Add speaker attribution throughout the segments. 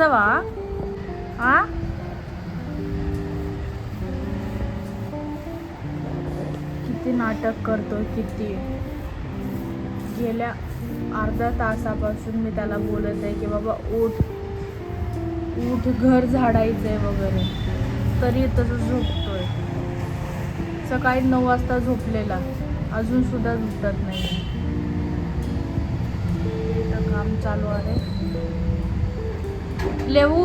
Speaker 1: बसवा हा. किती नाटक करतो किती. गेल्या अर्धा तासापासून मी त्याला बोलत आहे की बाबा उठ उठ, घर झाडायचंय वगैरे, तरी तसं झोपतोय. सकाळी 9 वाजता झोपलेला, अजून सुद्धा झोपत नाही. इथं काम चालू आहे. लेवू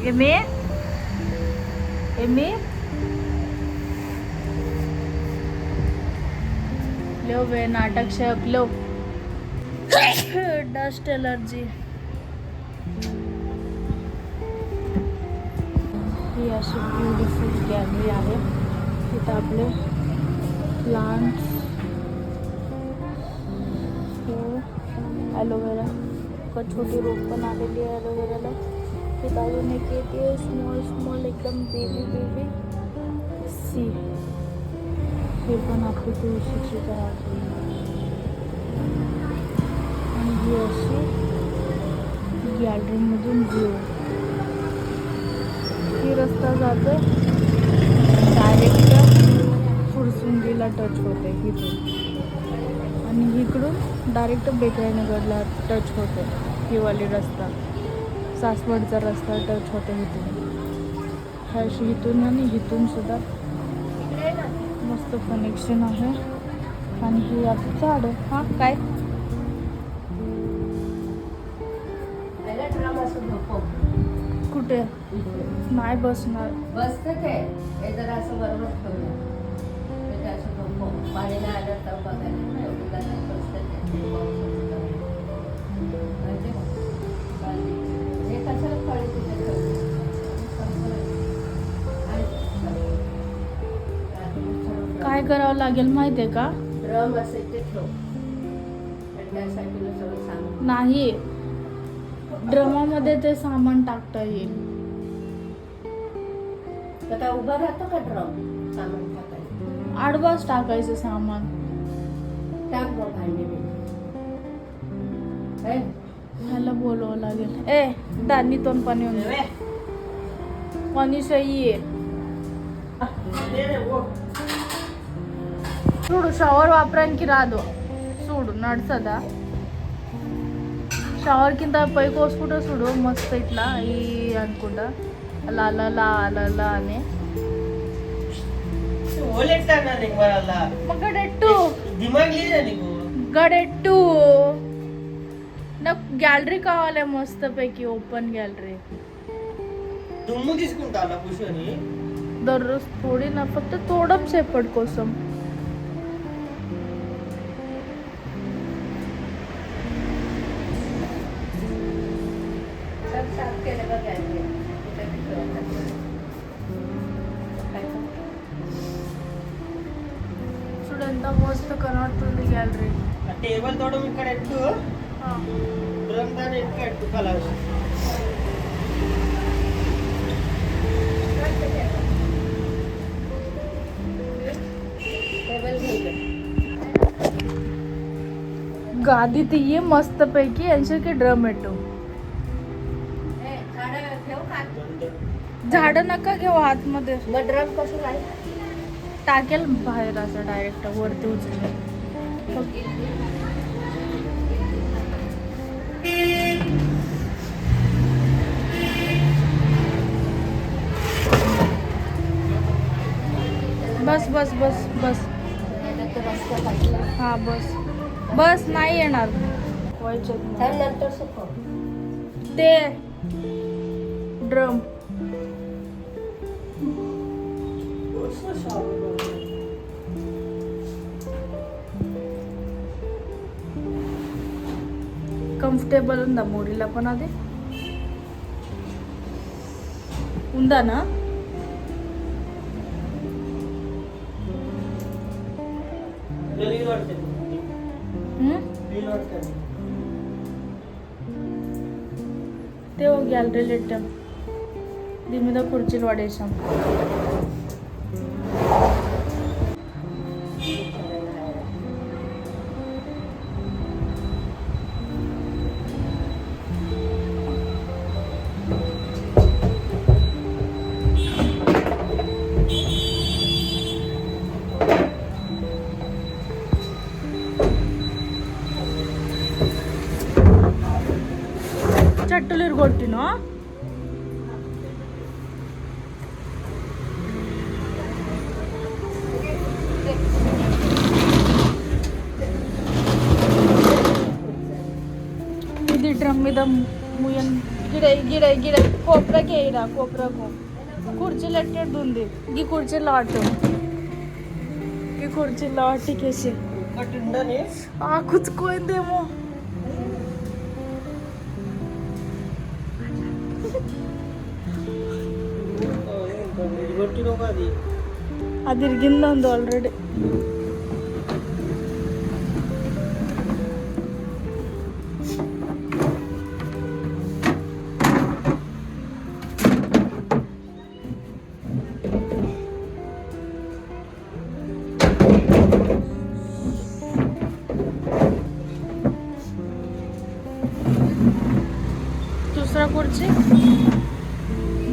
Speaker 1: एमे एमे लो वे नाटक शक लो. Dust allergy. ही अशी ब्युटिफुल गॅलरी आहे. तिथं आपले प्लांट्स, ॲलोवेरा, छोटी रोप पण आलेली आहे ॲलोवेराला. तिथं अजून एक येते स्मॉल स्मॉल एकदम बेबी सी. हे पण आपली तुळशीची झाड. आणि ही अशी गॅलरीमधून व्ह्यू. ही रस्ता जाते डायरेक्ट फुरसुंगीला टच होते इथून, आणि इकडून डायरेक्ट बेकराईनगरला टच होते. ही वाली रस्ता सासवडचा रस्ता टच होते इथून. ह्याशी इथून आणि इथून सुद्धा मस्त कनेक्शन आहे. आणि ही आपली झाड. हा काय कुठे नाही बसणार.
Speaker 2: बसतं ते जरा असं बरोबर ठेवलं ते असं झोपो. पाणी नाही आलं तर बघायला एवढी गाडी बसतं हे कशाला फळे तिथे
Speaker 1: काय करावं लागेल माहिती आहे का?
Speaker 2: ड्रम असेल ते ठेव. त्यासाठी सगळं सांग.
Speaker 1: नाही, ड्रमामध्ये ते सामान टाकता येईल.
Speaker 2: तर काय उभा राहतो का ड्रम सामान टाकायचं?
Speaker 1: आडवाच टाकायचं सामान.
Speaker 2: टाक मग भांडी
Speaker 1: ह्याला बोलवावं लागेल. ए दानी तोंड पाणी होऊन पाणी सही आहे. చూడు షవర్ వాపరానికి రాదు. చూడు నడుస్తుందా? షవర్ కింద పైకి వసుకుంటా చూడు, మస్తు ఇట్లా ఈ అనుకుంటా అలా అలా అలా అలా అలా అని. గడెట్టు గడెట్టు. నాకు గ్యాలరీ కావాలి మస్తు పైకి, ఓపెన్ గ్యాలరీ.
Speaker 3: దుమ్ము తీసుకుంటా కూర్చొని
Speaker 1: दररोज थोडी ना, फक्त थोडं सेपट కోసం. చూడు ఎంత మస్తు కనబడుతుంది గ్యాలరీ.
Speaker 3: టేబుల్ తోడు ఇక్కడ ఎట్టు డ్రమ్ దాని ఎట్టు కలర్. गादी ती ये मस्त पैकी यांच्याकडे ड्रम येतो. झाड नका घेऊ आतमध्ये.
Speaker 2: मग ड्रम कसं काय
Speaker 1: टाकेल बाहेर असं डायरेक्ट वरती उचलेल. बस बस बस बस. हा बस बस. नाही येणार
Speaker 2: नंतर सुकव
Speaker 1: ते ड्रम. కంఫర్టబుల్ ఉందా మోరీలా पण అది ఉందా ना? ते గ్యాలరీలో పెట్టాం. దీని మీద కుర్చీలు పడేసాం. చెట్టులు ఇరుగొట్టినా ఇది డ్రమ్ మీద ముయన్ గిడ గిడ గిడ కోపరకి వేయరా కోపరకు కుర్చీలు ఎట్టేది ఉంది ఈ కుర్చీలో ఆటు ఈ కుర్చీలో ఆటికేసి
Speaker 3: ఒకటి ఉండని
Speaker 1: కుచ్చుకోయిందేమో
Speaker 3: కొట్టిన అది
Speaker 1: అది ఇరిగింది ఆల్రెడీ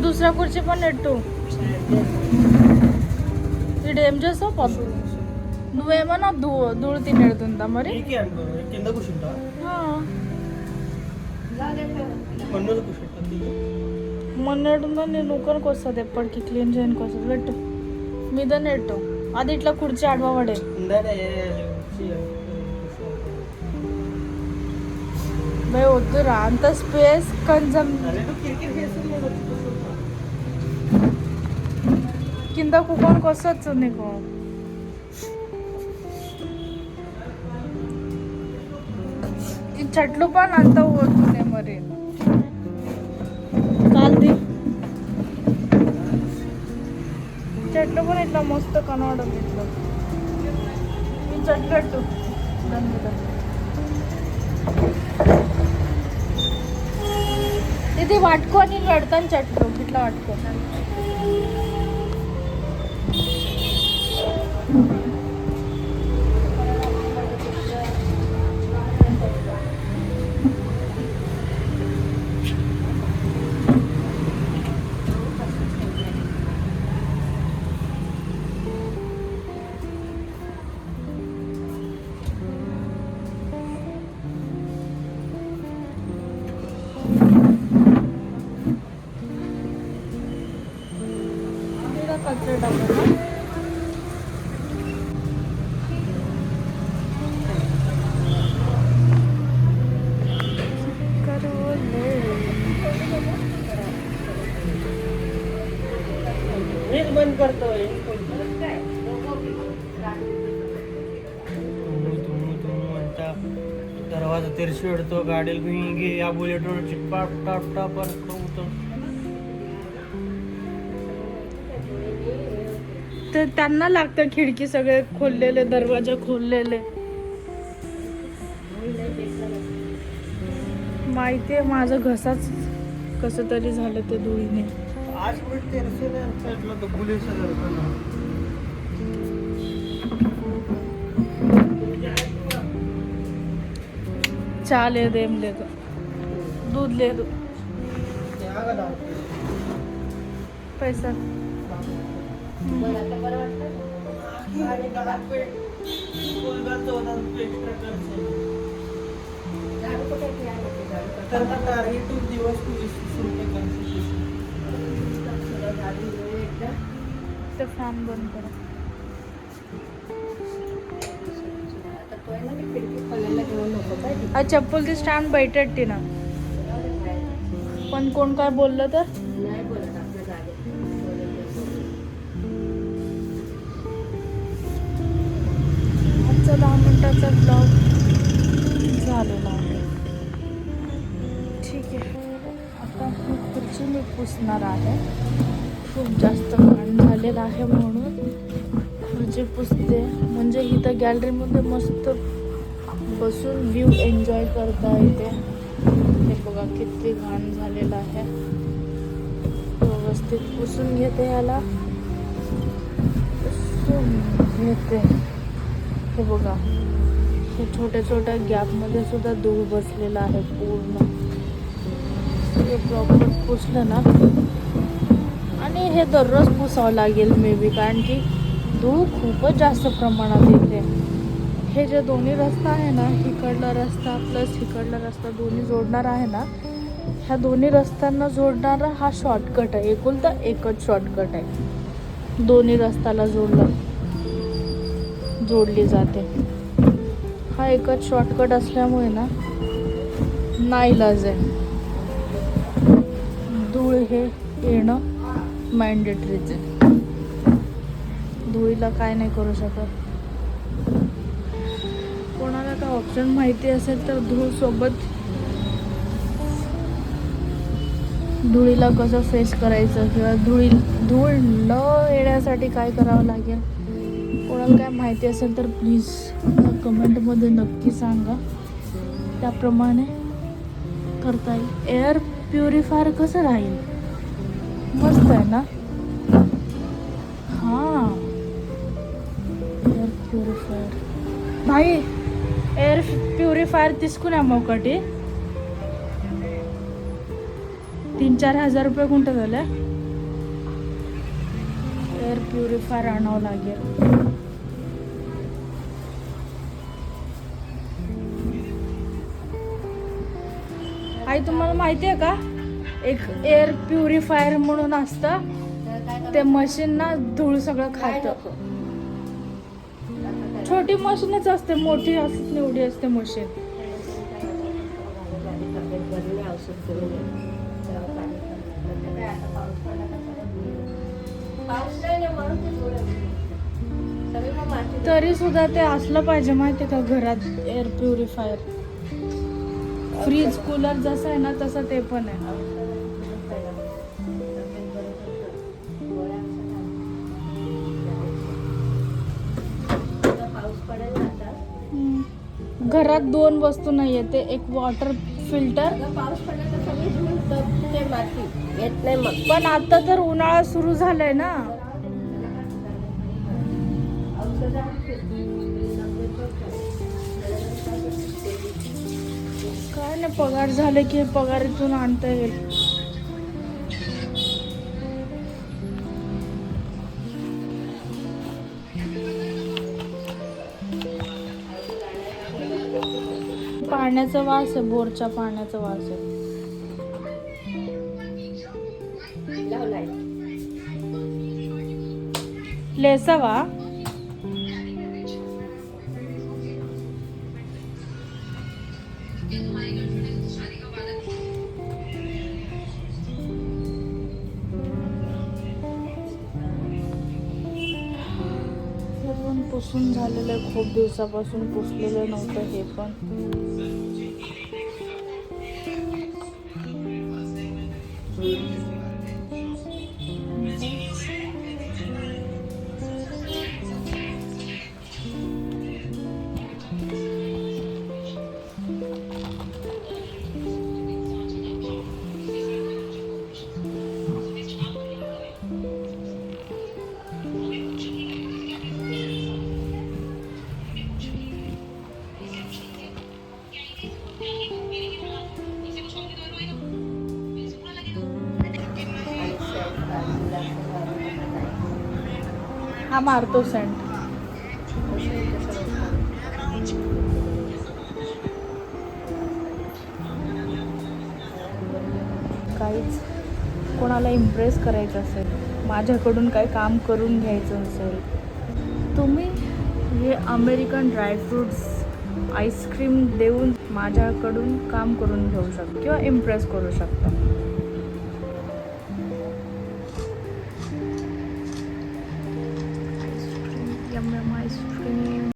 Speaker 1: दुसरा खुर्ची पण నెట్టు ఇడేం చేస్తావు పప్పు నువ్వేమన్నా ధూళి తినేడుతుందా మరి
Speaker 3: కింద కూర్చుంటా
Speaker 1: మొన్నడుందో నేను ఊకనికి వస్తుంది ఎప్పటికి క్లీన్ చేయడానికి వస్తుంది పెట్టు మీద నెట్టు అది ఇట్లా కుర్చీ అడవబడే భయ వద్దురా అంత స్పేస్ కొంచెం కింద కుకోనికి వస్తుంది నీకు ఈ చెట్లు పని అంతా పోతున్నాయి మరి కాల్ది చెట్లు పని ఇట్లా మస్తు కనవడం ఇట్లా ఈ చెట్లు దాని మీద ఇది పట్టుకొని పెడతాను చెట్లు ఇట్లా పట్టుకొని कचरा डब्बा
Speaker 3: बंद करतो दरवाजा तेरशी उडतो गाडीला घेऊन घे या बुलेटवर चिप्पा टाप टाप होतो
Speaker 1: ते त्यांना लागतं खिडकी सगळे खोललेले दरवाजा खोललेले माहितीये माझं घसाच कसं तरी झालं ते धुळीने
Speaker 3: आज पण तेरशे तो बुलेट
Speaker 1: चाय ले दो दूध ले दो पैसा ते फॅन बंद करा चप्पलची स्टँड बैठे ना पण कोण काय बोललं तर
Speaker 2: नाही बोलत आपल्या जागेत
Speaker 1: आजचा 10 मिनिटाचा ब्लॉग झालेला आहे ठीक आहे आता ही खुर्ची मी पुसणार आहे खूप जास्त घाण झालेलं आहे म्हणून खुर्ची पुसते म्हणजे इथं गॅलरीमध्ये मस्त बसून व्ह्यू एन्जॉय करता येते हे बघा किती घाण झालेलं आहे व्यवस्थित पुसून घेते याला पुसून घेते हे बघा हे छोट्या छोट्या गॅपमध्ये सुद्धा धूळ बसलेला आहे पूर्ण हे प्रॉपर पुसलं ना आणि हे दररोज पुसावं लागेल मे बी कारण की धूळ खूपच जास्त प्रमाणात येते हे जे दोन्ही रस्ता आहे ना इकडला रस्ता प्लस इकडला रस्ता दोन्ही जोडणार आहे ना ह्या दोन्ही रस्त्यांना जोडणारा हा शॉर्टकट आहे. एकुलता एकच शॉर्टकट आहे. दोन्ही रस्त्याला जोडली जाते. हा एकच शॉर्टकट असल्यामुळे ना नाईलाज आहे. धूळ हे येणं मॅन्डेटरीच आहे. धुळीला काय नाही करू शकत. कोणाला काय ऑप्शन माहिती असेल तर धुळीला कसं फेस करायचं किंवा धूळ न येण्यासाठी काय करावं लागेल, कोणाला काय माहिती असेल तर प्लीज कमेंटमध्ये नक्की सांगा. त्याप्रमाणे करता येईल. एअर प्युरिफायर कसं राहील? मस्त आहे ना. हां, एअर प्युरिफायर भाई, एअर प्युरिफायर తీసుకున్నాము ఒకటి. 3-4 हजार रुपये कोणतं झालं. एअर प्युरिफायर आणावं लागेल. आई तुम्हाला माहिती आहे का, एक एअर प्युरिफायर म्हणून असतं. ते मशीन ना धूळ सगळं खातं. छोटी मशीनच असते, मोठी असत एवढी असते मशीन. तरी सुद्धा ते असलं पाहिजे माहिती का घरात एअर प्युरिफायर. फ्रीज कूलर जसं आहे ना तसं ते पण आहे. घरात 2 वस्तू नाही आहे. ते एक वॉटर फिल्टर.
Speaker 2: पाऊस पडला तर सगळी ते माती येत नाही मग.
Speaker 1: पण आता तर उन्हाळा सुरू झालाय ना. काय नाही, पगार झाले की पगारीतून आणता येईल. पाण्याचा वास आहे, बोरच्या पाण्याचा वास आहे. लेसावा पुसून झालेलं आहे. खूप दिवसापासून पुसलेलं नव्हतं हे पण. हा मारतो सेंट. काहीच कोणाला इम्प्रेस करायचं असेल, माझ्याकडून काही काम करून घ्यायचं असेल, तुम्ही हे अमेरिकन ड्रायफ्रूट्स आईस्क्रीम देऊन माझ्याकडून काम करून घेऊ शकता किंवा इम्प्रेस करू शकता.